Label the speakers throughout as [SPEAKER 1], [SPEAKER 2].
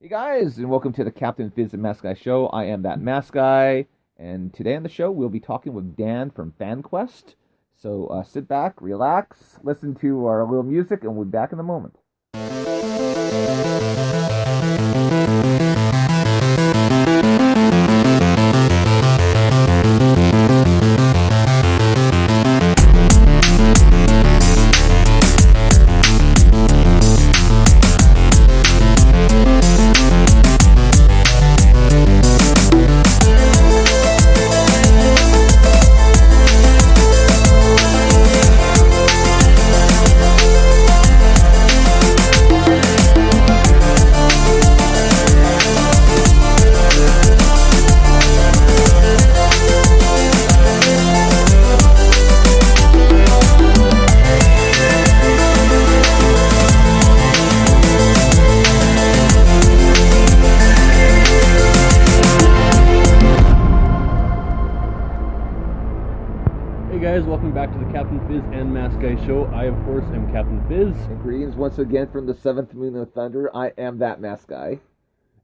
[SPEAKER 1] Hey guys, and welcome to the Captain Fizz and Mask Guy Show. I am that Mask Guy, and today on the show we'll be talking with Dan from Fanquest. So sit back, relax, listen to our little music, and we'll be back in a moment.
[SPEAKER 2] Welcome back to the Captain Fizz and Mask Guy Show. I, of course, am Captain Fizz.
[SPEAKER 1] And greetings once again from the seventh moon of thunder. I am that Mask Guy.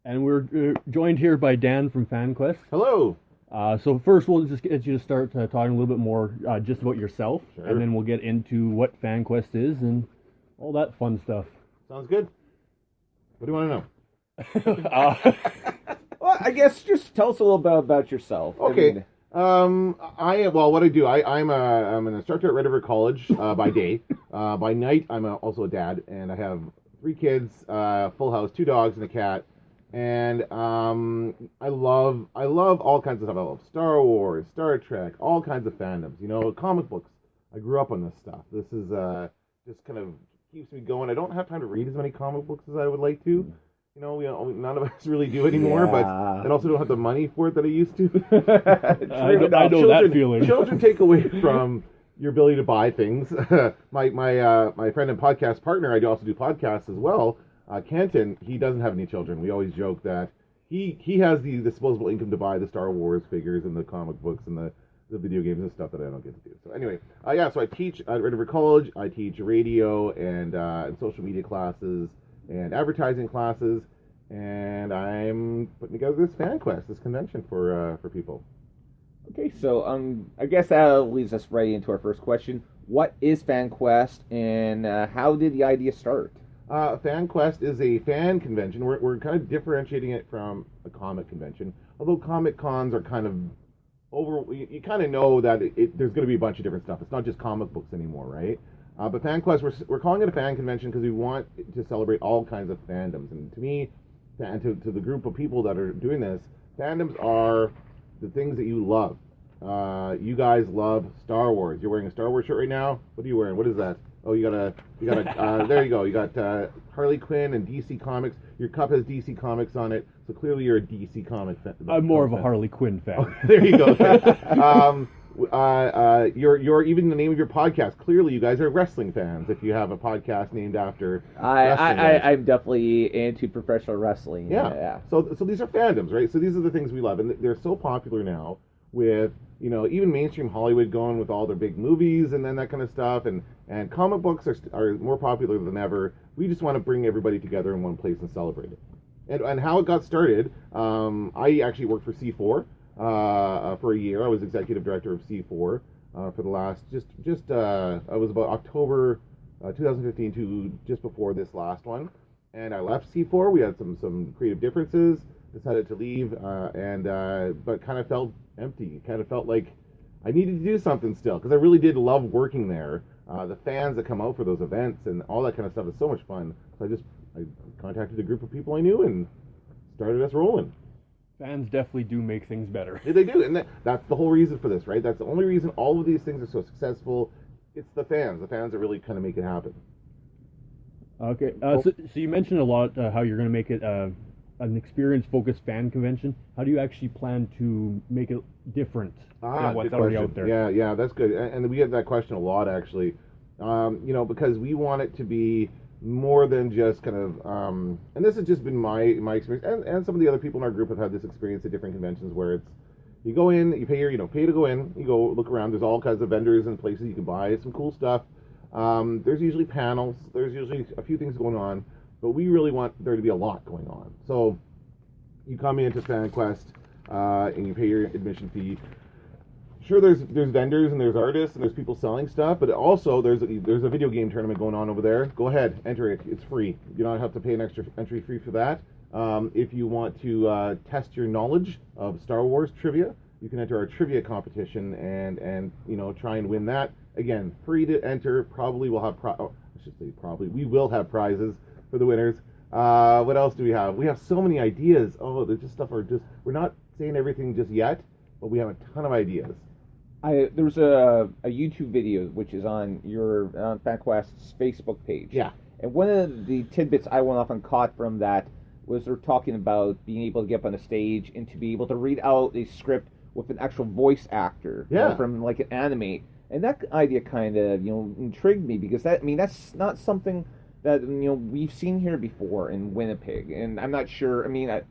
[SPEAKER 2] And we're joined here by Dan from Fanquest.
[SPEAKER 3] Hello.
[SPEAKER 2] So first we'll just get you to start talking a little bit more just about yourself.
[SPEAKER 3] Sure.
[SPEAKER 2] And then we'll get into what Fanquest is and all that fun stuff.
[SPEAKER 3] Sounds good. What do you want to know?
[SPEAKER 1] Well, I guess just tell us a little bit about yourself.
[SPEAKER 3] Okay. What I do, I'm an instructor at Red River College by day. By night, I'm also a dad, and I have 3 kids, full house, 2 dogs and a cat. And I love all kinds of stuff. I love Star Wars, Star Trek, all kinds of fandoms. You know, comic books. I grew up on this stuff. This is just kind of keeps me going. I don't have time to read as many comic books as I would like to. You know, none of us really do anymore, but I also don't have the money for it that I used to.
[SPEAKER 2] I know that feeling.
[SPEAKER 3] Children take away from your ability to buy things. My friend and podcast partner, I also do podcasts as well, Canton, he doesn't have any children. We always joke that he has the disposable income to buy the Star Wars figures and the comic books and the video games and stuff that I don't get to do. So anyway, so I teach at Red River College. I teach radio and social media classes and advertising classes, and I'm putting together this Fanquest, this convention for people.
[SPEAKER 1] Okay, so I guess that leads us right into our first question. What is Fanquest, and how did the idea start?
[SPEAKER 3] Fanquest is a fan convention. We're kind of differentiating it from a comic convention, although comic cons are kind of over. You kind of know that there's going to be a bunch of different stuff. It's not just comic books anymore, right? But Fanquest, we're calling it a fan convention because we want to celebrate all kinds of fandoms. And to me, and to the group of people that are doing this, fandoms are the things that you love. You guys love Star Wars. You're wearing a Star Wars shirt right now. What are you wearing? What is that? Oh, you got a there you go. You got Harley Quinn and DC Comics. Your cup has DC Comics on it, so clearly you're a DC comic fan.
[SPEAKER 2] I'm more of a Harley Quinn fan.
[SPEAKER 3] Oh, there you go. You're even the name of your podcast. Clearly, you guys are wrestling fans. If you have a podcast named after,
[SPEAKER 1] I'm definitely into professional wrestling.
[SPEAKER 3] Yeah. So these are fandoms, right? So these are the things we love, and they're so popular now with even mainstream Hollywood going with all their big movies and then that kind of stuff, and comic books are more popular than ever. We just want to bring everybody together in one place and celebrate it. And how it got started, I actually worked for C4. For a year. I was executive director of C4 for the last I was about October 2015 to just before this last one, and I left C4. We had some creative differences, decided to leave, but kind of felt empty. Kind of felt like I needed to do something still, because I really did love working there. The fans that come out for those events and all that kind of stuff is so much fun. So I contacted a group of people I knew and started us rolling.
[SPEAKER 2] Fans definitely do make things better.
[SPEAKER 3] Yeah, they do, and that's the whole reason for this, right? That's the only reason all of these things are so successful. It's the fans that really kind of make it happen.
[SPEAKER 2] Okay, so you mentioned a lot how you're going to make it an experience-focused fan convention. How do you actually plan to make it different than what's already out there?
[SPEAKER 3] Yeah, that's good. And we get that question a lot, actually. Because we want it to be more than just kind of, and this has just been my experience, and some of the other people in our group have had this experience at different conventions where it's, you go in, you pay pay to go in, you go look around, there's all kinds of vendors and places you can buy some cool stuff. There's usually panels, there's usually a few things going on, but we really want there to be a lot going on. So you come into FanQuest and you pay your admission fee. Sure, there's vendors and there's artists and there's people selling stuff, but also there's a video game tournament going on over there. Go ahead, enter it. It's free. You don't have to pay an extra entry fee for that. If you want to test your knowledge of Star Wars trivia, you can enter our trivia competition and try and win that. Again, free to enter. Probably we'll have we will have prizes for the winners. What else do we have? We have so many ideas. Oh, there's just stuff we're not saying everything just yet, but we have a ton of ideas.
[SPEAKER 1] There was a YouTube video which is on your FanQuest's Facebook page.
[SPEAKER 3] Yeah.
[SPEAKER 1] And one of the tidbits I went off and caught from that was they're talking about being able to get up on a stage and to be able to read out a script with an actual voice actor from like an anime. And that idea kind of intrigued me because that's not something that we've seen here before in Winnipeg. And I'm not sure. I mean,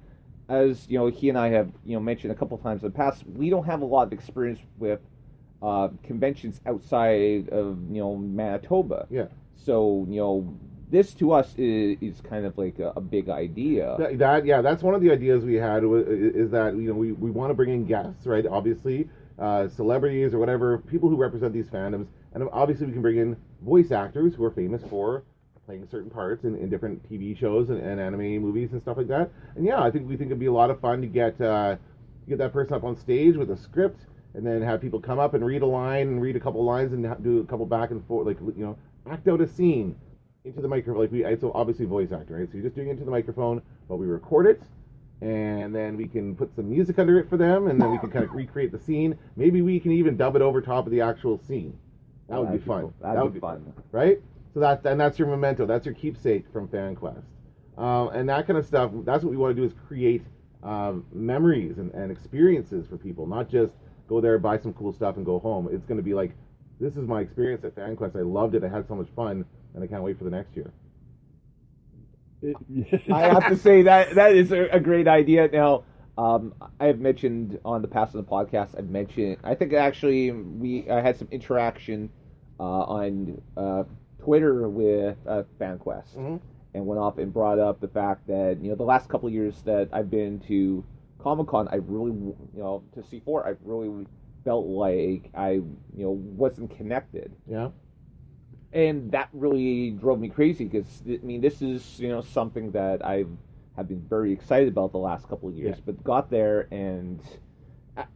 [SPEAKER 1] as he and I have mentioned a couple of times in the past, we don't have a lot of experience with conventions outside of Manitoba.
[SPEAKER 3] Yeah.
[SPEAKER 1] So this to us is kind of like a big idea.
[SPEAKER 3] That's one of the ideas we had is that we want to bring in guests, right? Obviously, celebrities or whatever, people who represent these fandoms, and obviously we can bring in voice actors who are famous for playing certain parts in different TV shows and anime movies and stuff like that. And we think it'd be a lot of fun to get that person up on stage with a script, and then have people come up and read a line and read a couple lines and do a couple back and forth, act out a scene into the microphone. So obviously voice actor, right? So you're just doing it into the microphone, but we record it, and then we can put some music under it for them, and then we can kind of recreate the scene. Maybe we can even dub it over top of the actual scene. That would be fun.
[SPEAKER 1] Cool. That would be fun,
[SPEAKER 3] right? So that's your memento. That's your keepsake from FanQuest, and that kind of stuff. That's what we want to do is create memories and experiences for people, not just go there, buy some cool stuff, and go home. It's going to be like, this is my experience at FanQuest. I loved it. I had so much fun, and I can't wait for the next year.
[SPEAKER 1] I have to say that is a great idea. Now, I have mentioned on the past of the podcast, I think actually I had some interaction on Twitter with FanQuest, and went off and brought up the fact that the last couple of years that I've been to Comic-Con, I really to C4, I really felt like I wasn't connected.
[SPEAKER 3] Yeah.
[SPEAKER 1] And that really drove me crazy because this is something that I have been very excited about the last couple of years, but got there and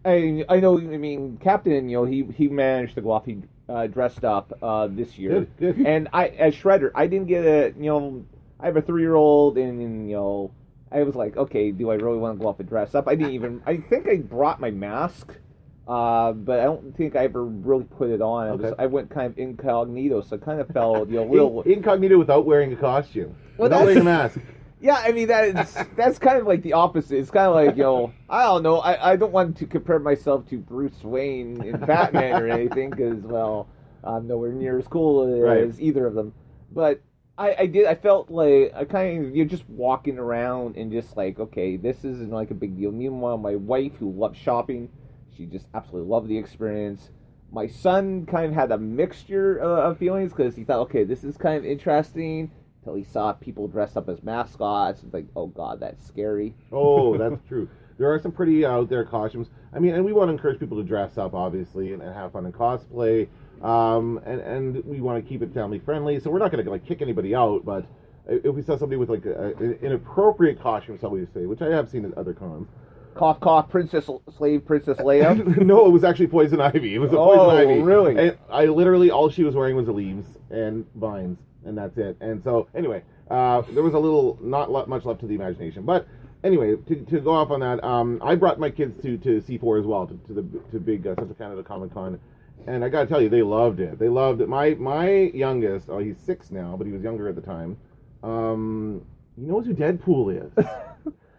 [SPEAKER 1] I know. Captain, he managed to go off. He dressed up this year,
[SPEAKER 3] good.
[SPEAKER 1] And as Shredder, I didn't get I have a 3-year-old, and I was like, okay, do I really want to go off and dress up? I think I brought my mask. But I don't think I ever really put it on. I went kind of incognito, so I kind of felt little
[SPEAKER 3] incognito without wearing a costume, without wearing a mask.
[SPEAKER 1] Yeah, that's kind of like the opposite. It's kind of like I don't know. I don't want to compare myself to Bruce Wayne in Batman or anything because I'm nowhere near as cool as either of them. But I felt like I kind of just walking around and just like, okay, this isn't like a big deal. Meanwhile, my wife, who loves shopping, she just absolutely loved the experience. My son kind of had a mixture of feelings because he thought, okay, this is kind of interesting, until he saw people dressed up as mascots. It's like, oh god, that's scary.
[SPEAKER 3] Oh, that's true. There are some pretty out there costumes. And we want to encourage people to dress up, obviously, and have fun in cosplay. And we want to keep it family friendly, so we're not going to kick anybody out. But if we saw somebody with an inappropriate costume, shall we say, which I have seen at other cons.
[SPEAKER 1] Cough, cough, Princess Leia.
[SPEAKER 3] No, it was actually Poison Ivy. It was a Poison Ivy.
[SPEAKER 1] Oh, really?
[SPEAKER 3] And I literally, all she was wearing was the leaves and vines, and that's it. And so, anyway, there was not much left to the imagination. But anyway, to go off on that, I brought my kids to C4 as well, to big Central Canada Comic Con, and I got to tell you, they loved it. They loved it. My youngest, he's 6 now, but he was younger at the time. He knows who Deadpool is.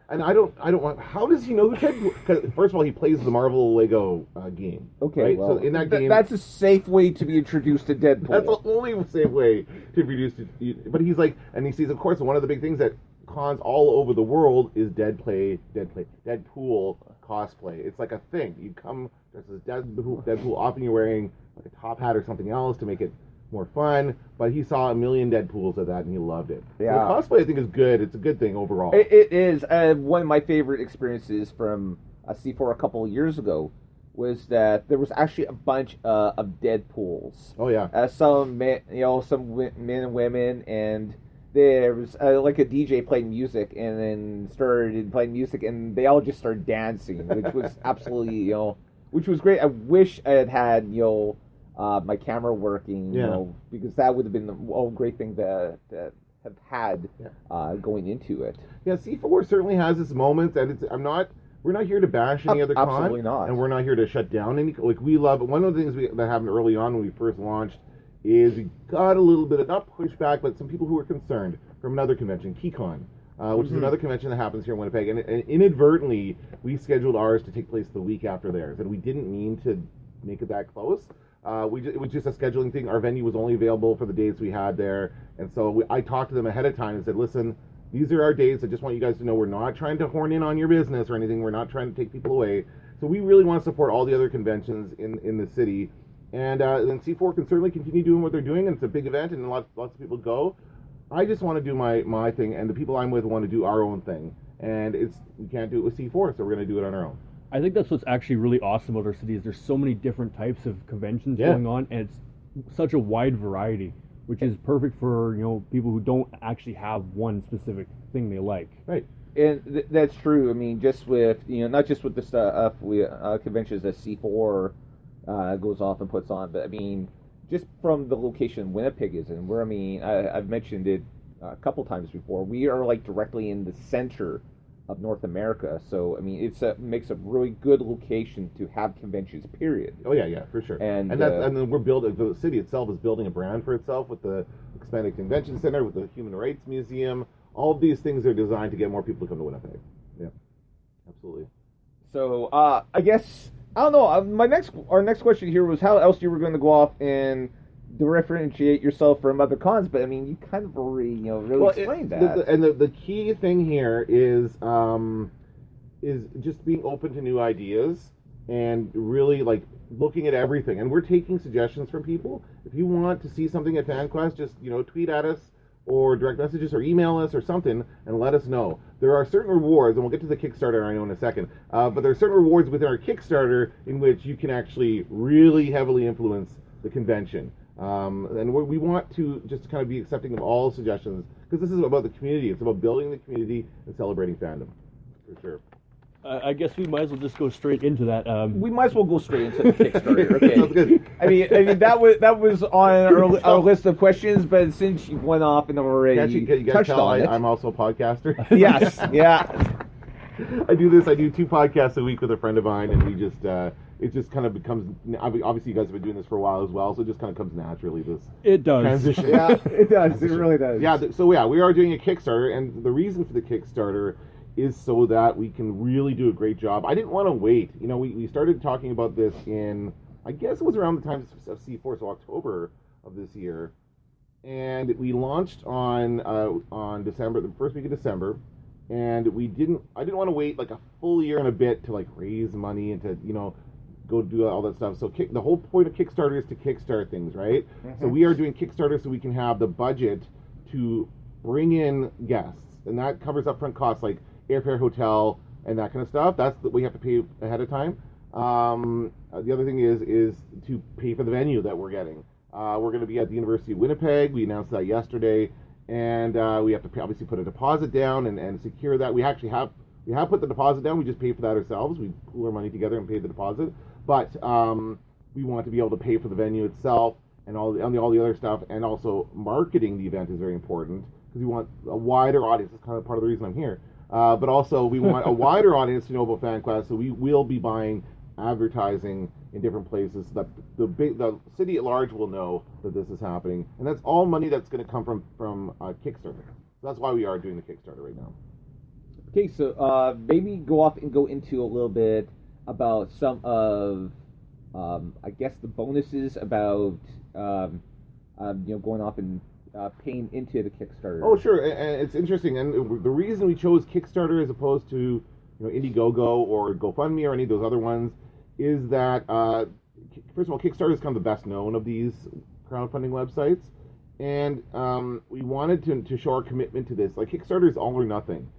[SPEAKER 3] And I don't want. How does he know who Deadpool? Because first of all, he plays the Marvel Lego game.
[SPEAKER 1] Okay,
[SPEAKER 3] right?
[SPEAKER 1] well,
[SPEAKER 3] so in that game,
[SPEAKER 1] that's a safe way to be introduced to Deadpool.
[SPEAKER 3] That's the only safe way to introduce to. But he's like, and he sees, of course, one of the big things that cons all over the world is Deadpool cosplay. It's like a thing. You come dressed as Deadpool. Often you're wearing like a top hat or something else to make it more fun. But he saw a million Deadpools of that, and he loved it.
[SPEAKER 1] Yeah.
[SPEAKER 3] So cosplay, I think, is good. It's a good thing overall.
[SPEAKER 1] It is. One of my favorite experiences from C4 a couple of years ago was that there was actually a bunch of Deadpools.
[SPEAKER 3] Oh yeah.
[SPEAKER 1] Some men, some men and women, and there was like a DJ playing music, and then started playing music, and they all just started dancing, which was absolutely, which was great. I wish I had had, my camera working, because that would have been a great thing to have had going into it.
[SPEAKER 3] Yeah, C4 certainly has its moments, and we're not here to bash any other con.
[SPEAKER 1] Absolutely not.
[SPEAKER 3] And we're not here to shut down any. Like, we love it. One of the things that happened early on when we first launched is we got a little bit of, not pushback, but some people who were concerned from another convention, KeyCon, which is another convention that happens here in Winnipeg. And inadvertently, we scheduled ours to take place the week after theirs. And we didn't mean to make it that close. It was just a scheduling thing. Our venue was only available for the days we had there. And so I talked to them ahead of time and said, listen, these are our dates. I just want you guys to know we're not trying to horn in on your business or anything. We're not trying to take people away. So we really want to support all the other conventions in the city. And then C4 can certainly continue doing what they're doing, and it's a big event, and lots of people go. I just want to do my thing, and the people I'm with want to do our own thing. And we can't do it with C4, so we're going to do it on our own.
[SPEAKER 2] I think that's what's actually really awesome about our city is there's so many different types of conventions going on, and it's such a wide variety, which is perfect for people who don't actually have one specific thing they like.
[SPEAKER 3] Right.
[SPEAKER 1] And that's true. I mean, just with not just with the stuff conventions that C4 goes off and puts on, but I mean, just from the location Winnipeg is in, where I've mentioned it a couple times before. We are like directly in the center of North America, so I mean, makes a really good location to have conventions. Period.
[SPEAKER 3] Oh yeah, for sure. And then we're building. The city itself is building a brand for itself with the expanded convention center, with the Human Rights Museum. All of these things are designed to get more people to come to Winnipeg. Yeah, absolutely.
[SPEAKER 1] So I guess I don't know. Our next question here was how else you were going to go off and differentiate yourself from other cons, but I mean, you kind of already explained that.
[SPEAKER 3] The key thing here is just being open to new ideas and really like looking at everything. And we're taking suggestions from people. If you want to see something at FanQuest, just tweet at us or direct messages or email us or something and let us know. There are certain rewards, and we'll get to the Kickstarter I know in a second, but there are certain rewards within our Kickstarter in which you can actually really heavily influence the convention. And we want to just kind of be accepting of all suggestions, because this is about the community. It's about building the community and celebrating fandom, for sure.
[SPEAKER 2] I guess we might as well just go straight into that.
[SPEAKER 1] We might as well go straight into the Kickstarter. Okay.
[SPEAKER 3] Sounds good.
[SPEAKER 1] I mean that was on our list of questions, but since you went off and already
[SPEAKER 3] you guys
[SPEAKER 1] touched
[SPEAKER 3] tell
[SPEAKER 1] on it,
[SPEAKER 3] I'm also a podcaster.
[SPEAKER 1] Yes, yeah.
[SPEAKER 3] I do 2 podcasts a week with a friend of mine, and we just it just kind of becomes, obviously you guys have been doing this for a while as well, so it just kind of comes naturally, this transition.
[SPEAKER 1] Yeah, it does. It really does.
[SPEAKER 3] Yeah, we are doing a Kickstarter, and the reason for the Kickstarter is so that we can really do a great job. I didn't want to wait. We started talking about this in, I guess it was around the time of C4, so October of this year, and we launched on December, the first week of December, and I didn't want to wait like a full year and a bit to like raise money and to go do all that stuff. So the whole point of Kickstarter is to kickstart things, right? Mm-hmm. So we are doing Kickstarter so we can have the budget to bring in guests, and that covers upfront costs like airfare, hotel, and that kind of stuff. That's what we have to pay ahead of time. The other thing is to pay for the venue that we're getting. We're going to be at the University of Winnipeg. We announced that yesterday, and we have to obviously put a deposit down and secure that. We actually have put the deposit down. We just pay for that ourselves. We pool our money together and pay the deposit. But we want to be able to pay for the venue itself and all the other stuff, and also marketing the event is very important because we want a wider audience. That's kind of part of the reason I'm here. But also we want a wider audience to know about FanQuest, so we will be buying advertising in different places so that the city at large will know that this is happening, and that's all money that's going to come from Kickstarter. So that's why we are doing the Kickstarter right now.
[SPEAKER 1] Okay, so maybe go off and go into a little bit about some of, I guess, the bonuses about going off and paying into the Kickstarter.
[SPEAKER 3] Oh, sure, and it's interesting, and the reason we chose Kickstarter as opposed to Indiegogo or GoFundMe or any of those other ones is that first of all, Kickstarter is kind of the best known of these crowdfunding websites, and we wanted to show our commitment to this. Like, Kickstarter is all or nothing.